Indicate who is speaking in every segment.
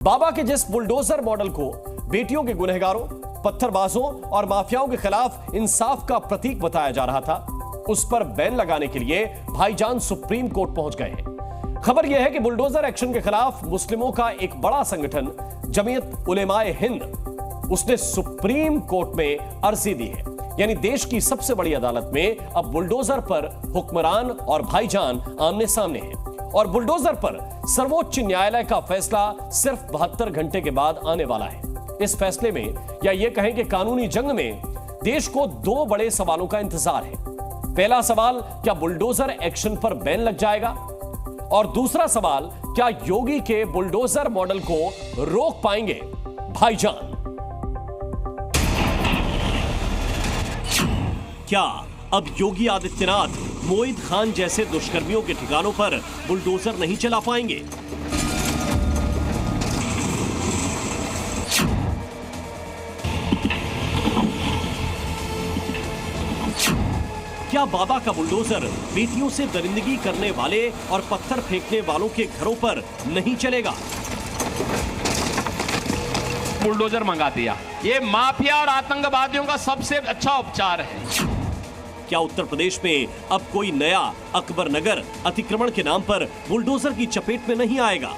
Speaker 1: बाबा के जिस bulldozer model को बेटियों के गुनहगारों, पत्थरबाजों और माफियाओं के खिलाफ इंसाफ का प्रतीक बताया जा रहा था, उस पर बैन लगाने के लिए भाईजान सुप्रीम कोर्ट पहुंच गए हैं। खबर यह है कि बुलडोजर एक्शन के खिलाफ मुस्लिमों का एक बड़ा संगठन जमीयत उलेमाए हिंद, उसने सुप्रीम कोर्ट में अर्जी दी है। यानी देश की सबसे बड़ी अदालत में अब बुलडोजर पर हुक्मरान और भाईजान आमने सामने हैं और बुलडोजर पर सर्वोच्च न्यायालय का फैसला सिर्फ 72 घंटे के बाद आने वाला है। इस फैसले में या ये कहें कि कानूनी जंग में देश को दो बड़े सवालों का इंतजार है। पहला सवाल, क्या बुलडोजर एक्शन पर बैन लग जाएगा? और दूसरा सवाल, क्या योगी के बुलडोजर मॉडल को रोक पाएंगे भाईजान? क्या अब योगी आदित्यनाथ मोईद खान जैसे दुष्कर्मियों के ठिकानों पर बुलडोजर नहीं चला पाएंगे? क्या बाबा का बुलडोजर बेटियों से दरिंदगी करने वाले और पत्थर फेंकने वालों के घरों पर नहीं चलेगा?
Speaker 2: बुलडोजर मंगा दिया। ये माफिया और आतंकवादियों का सबसे अच्छा उपचार है।
Speaker 1: क्या उत्तर प्रदेश में अब कोई नया अकबर नगर अतिक्रमण के नाम पर बुलडोजर की चपेट में नहीं आएगा?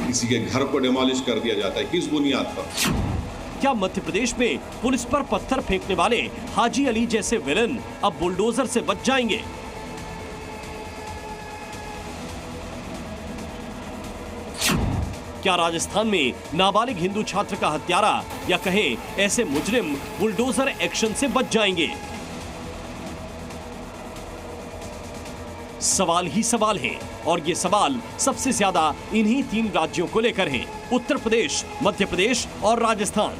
Speaker 3: किसी के घर को डिमोलिश कर दिया जाता है, किस बुनियाद पर?
Speaker 1: क्या मध्य प्रदेश में पुलिस पर पत्थर फेंकने वाले हाजी अली जैसे विलन अब बुलडोजर से बच जाएंगे? क्या राजस्थान में नाबालिग हिंदू छात्र का हत्यारा या कहें ऐसे मुजरिम बुलडोजर एक्शन से बच जाएंगे? सवाल ही सवाल हैं और ये सवाल सबसे ज्यादा इन्हीं 3 राज्यों को लेकर हैं, उत्तर प्रदेश, मध्य प्रदेश और राजस्थान।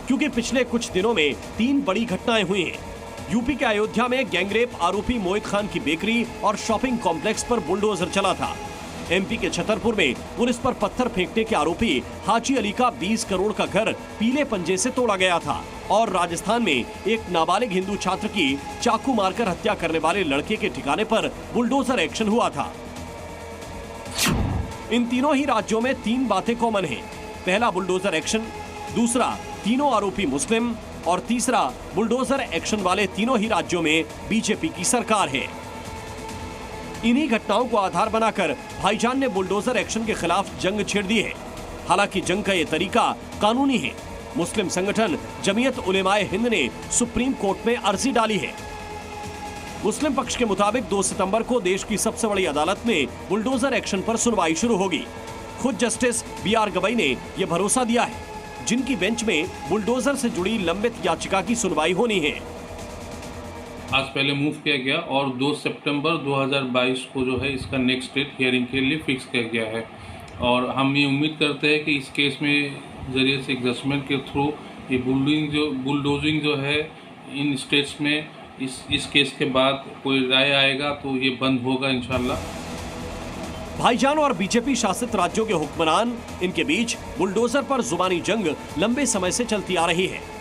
Speaker 1: क्योंकि पिछले कुछ दिनों में 3 बड़ी घटनाएं हुई हैं। यूपी के अयोध्या में गैंगरेप आरोपी मोईद खान की बेकरी और शॉपिंग कॉम्प्लेक्स पर बुलडोजर चला था। एमपी के छतरपुर में पुलिस पर पत्थर फेंकने के आरोपी हाजी अली का 20 करोड़ का घर पीले पंजे से तोड़ा गया था। और राजस्थान में एक नाबालिग हिंदू छात्र की चाकू मारकर हत्या करने वाले लड़के के ठिकाने पर बुलडोजर एक्शन हुआ था। इन तीनों ही राज्यों में 3 बातें कॉमन हैं। पहला बुलडोजर एक्शन, दूसरा तीनों आरोपी मुस्लिम और तीसरा बुलडोजर एक्शन वाले तीनों ही राज्यों में बीजेपी की सरकार है। इन्हीं घटनाओं को आधार बनाकर भाईजान ने बुलडोजर एक्शन के खिलाफ जंग छेड़ दी है। हालांकि जंग का ये तरीका कानूनी है। मुस्लिम संगठन जमीयत उलेमाए हिंद ने सुप्रीम कोर्ट में अर्जी डाली है। मुस्लिम पक्ष के मुताबिक 2 सितंबर को देश की सबसे बड़ी अदालत में बुलडोजर एक्शन पर सुनवाई शुरू होगी। खुद जस्टिस BR गवई ने यह भरोसा दिया है, जिनकी बेंच में बुलडोजर से जुड़ी लंबित याचिका की सुनवाई होनी है।
Speaker 4: आज पहले मूव किया गया और 2 सितंबर 2022 को जो है इसका नेक्स्ट डेट हियरिंग के लिए फिक्स किया गया है। और हम ये उम्मीद करते हैं कि इस केस में जरिए से एक जजमेंट के थ्रू ये बुलडोजिंग जो है इन स्टेट्स में इस केस के बाद कोई राय आएगा तो ये बंद होगा इंशाल्लाह।
Speaker 1: भाईजान और बीजेपी शासित राज्यों के हुक्मरान, इनके बीच बुलडोजर पर जुबानी जंग लंबे समय से चलती आ रही है।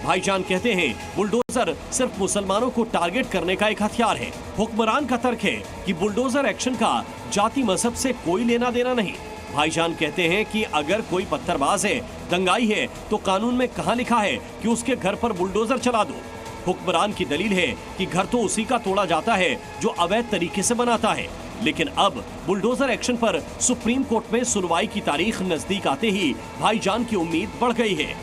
Speaker 1: भाईजान कहते हैं बुलडोजर सिर्फ मुसलमानों को टारगेट करने का एक हथियार है। हुक्मरान का तर्क है कि बुलडोजर एक्शन का जाति मजहब से कोई लेना देना नहीं। भाईजान कहते हैं कि अगर कोई पत्थरबाज है, दंगाई है, तो कानून में कहां लिखा है कि उसके घर पर बुलडोजर चला दो? हुक्मरान की दलील है कि घर तो उसी का तोड़ा जाता है जो अवैध तरीके से बनाता है। लेकिन अब बुलडोजर एक्शन पर सुप्रीम कोर्ट में सुनवाई की तारीख नजदीक आते ही भाईजान की उम्मीद बढ़ गई है।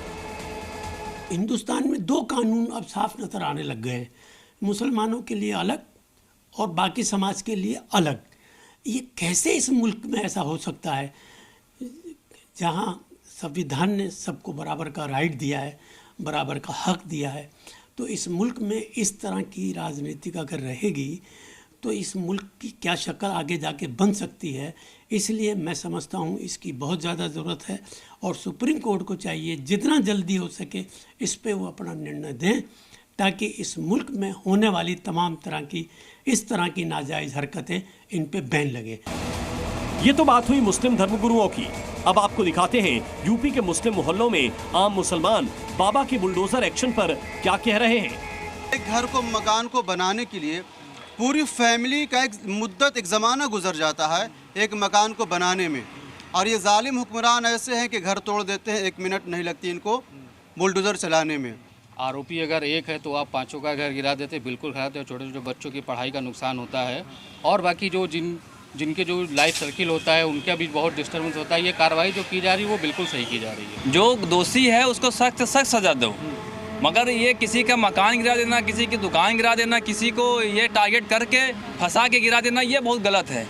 Speaker 5: हिंदुस्तान में 2 कानून अब साफ नजर आने लग गए हैं, मुसलमानों के लिए अलग और बाकी समाज के लिए अलग। ये कैसे इस मुल्क में ऐसा हो सकता है जहां संविधान ने सबको बराबर का राइट दिया है, बराबर का हक दिया है? तो इस मुल्क में इस तरह की राजनीति अगर रहेगी तो इस मुल्क की क्या शक्ल आगे जाके बन सकती है। इसलिए मैं समझता हूँ इसकी बहुत ज़्यादा ज़रूरत है और सुप्रीम कोर्ट को चाहिए जितना जल्दी हो सके इस पे वो अपना निर्णय दें, ताकि इस मुल्क में होने वाली तमाम तरह की इस तरह की नाजायज़ हरकतें इन पे बैन लगे।
Speaker 1: ये तो बात हुई मुस्लिम धर्मगुरुओं की। अब आपको दिखाते हैं यूपी के मुस्लिम मोहल्लों में आम मुसलमान बाबा के बुलडोजर एक्शन पर क्या कह रहे हैं।
Speaker 6: एक घर को, मकान को बनाने के लिए पूरी फैमिली का एक मुद्दत, एक ज़माना गुजर जाता है एक मकान को बनाने में। और ये जालिम हुक्मरान ऐसे हैं कि घर तोड़ देते हैं, 1 मिनट नहीं लगती इनको बुलडोज़र चलाने में।
Speaker 7: आरोपी अगर एक है तो आप 5 का घर गिरा देते, बिल्कुल गिरा देते। छोटे छोटे बच्चों की पढ़ाई का नुकसान होता है और बाकी जो जिनके जो लाइफ सर्किल होता है उनका भी बहुत डिस्टर्बेंस होता है। ये कार्रवाई जो की जा रही है वो बिल्कुल सही की जा रही है।
Speaker 8: जो दोषी है उसको सख्त सख्त सजा दो, मगर ये किसी का मकान गिरा देना, किसी की दुकान गिरा देना, किसी को ये टारगेट करके फंसा के गिरा देना, ये बहुत गलत है।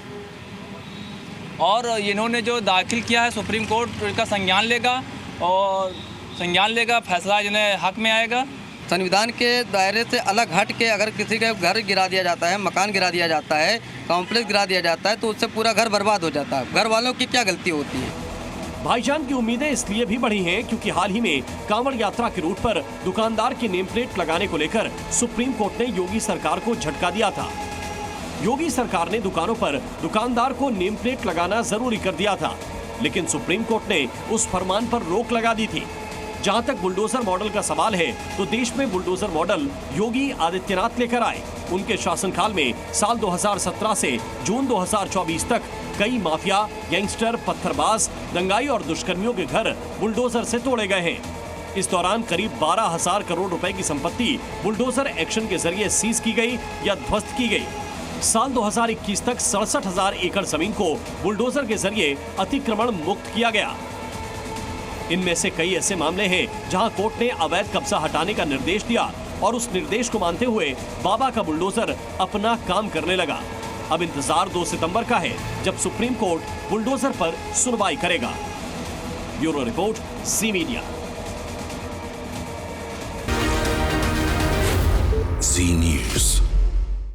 Speaker 8: और इन्होंने जो दाखिल किया है सुप्रीम कोर्ट इसका संज्ञान लेगा और फैसला जिन्हें हक में आएगा।
Speaker 9: संविधान के दायरे से अलग हट के अगर किसी का घर गिरा दिया जाता है, मकान गिरा दिया जाता है, कॉम्प्लेक्स गिरा दिया जाता है तो उससे पूरा घर बर्बाद हो जाता है। घर वालों की क्या गलती होती है?
Speaker 1: भाईजान की उम्मीदें इसलिए भी बढ़ी हैं क्योंकि हाल ही में कांवड़ यात्रा के रूट पर दुकानदार की नेम प्लेट लगाने को लेकर सुप्रीम कोर्ट ने योगी सरकार को झटका दिया था। योगी सरकार ने दुकानों पर दुकानदार को नेम प्लेट लगाना जरूरी कर दिया था, लेकिन सुप्रीम कोर्ट ने उस फरमान पर रोक लगा दी थी। जहां तक बुलडोजर मॉडल का सवाल है तो देश में बुलडोजर मॉडल योगी आदित्यनाथ लेकर आए। उनके शासनकाल में साल 2017 से जून 2024 तक कई माफिया, गैंगस्टर, पत्थरबाज, दंगाई और दुष्कर्मियों के घर बुलडोजर से तोड़े गए हैं। इस दौरान करीब 12,000 करोड़ रुपए की संपत्ति बुलडोजर एक्शन के जरिए सीज की गई या ध्वस्त की गई। साल 2021 तक 67,000 एकड़ जमीन को बुलडोजर के जरिए अतिक्रमण मुक्त किया गया। इनमें से कई ऐसे मामले हैं जहां कोर्ट ने अवैध कब्जा हटाने का निर्देश दिया और उस निर्देश को मानते हुए बाबा का बुलडोजर अपना काम करने लगा। अब इंतजार 2 सितंबर का है जब सुप्रीम कोर्ट बुलडोजर पर सुनवाई करेगा। ब्यूरो रिपोर्ट, ज़ी मीडिया।
Speaker 10: ज़ी न्यूज़।